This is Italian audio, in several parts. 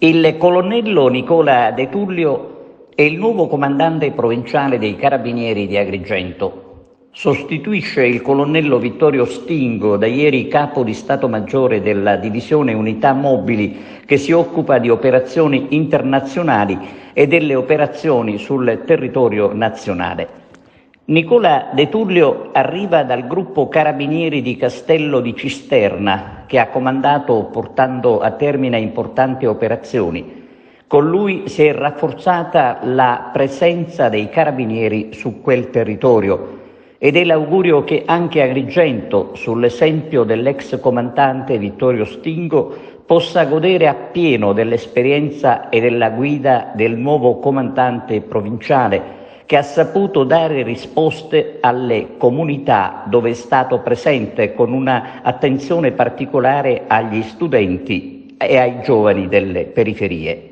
Il colonnello Nicola De Tullio è il nuovo comandante provinciale dei Carabinieri di Agrigento. Sostituisce il colonnello Vittorio Stingo, da ieri capo di Stato Maggiore della Divisione Unità Mobili, che si occupa di operazioni internazionali e delle operazioni sul territorio nazionale. Nicola De Tullio arriva dal gruppo Carabinieri di Castello di Cisterna, che ha comandato portando a termine importanti operazioni. Con lui si è rafforzata la presenza dei Carabinieri su quel territorio ed è l'augurio che anche Agrigento, sull'esempio dell'ex comandante Vittorio Stingo, possa godere appieno dell'esperienza e della guida del nuovo comandante provinciale, che ha saputo dare risposte alle comunità dove è stato presente con una attenzione particolare agli studenti e ai giovani delle periferie.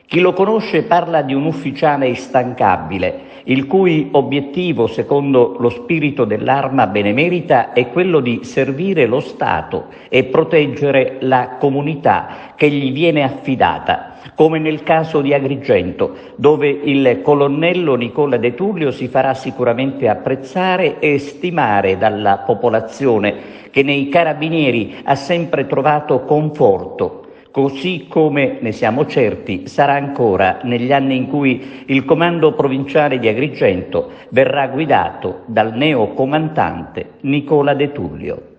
Chi lo conosce parla di un ufficiale instancabile, il cui obiettivo, secondo lo spirito dell'Arma Benemerita, è quello di servire lo Stato e proteggere la comunità che gli viene affidata, come nel caso di Agrigento, dove il colonnello Nicola De Tullio si farà sicuramente apprezzare e stimare dalla popolazione, che nei Carabinieri ha sempre trovato conforto, così come, ne siamo certi, sarà ancora negli anni in cui il comando provinciale di Agrigento verrà guidato dal neocomandante Nicola De Tullio.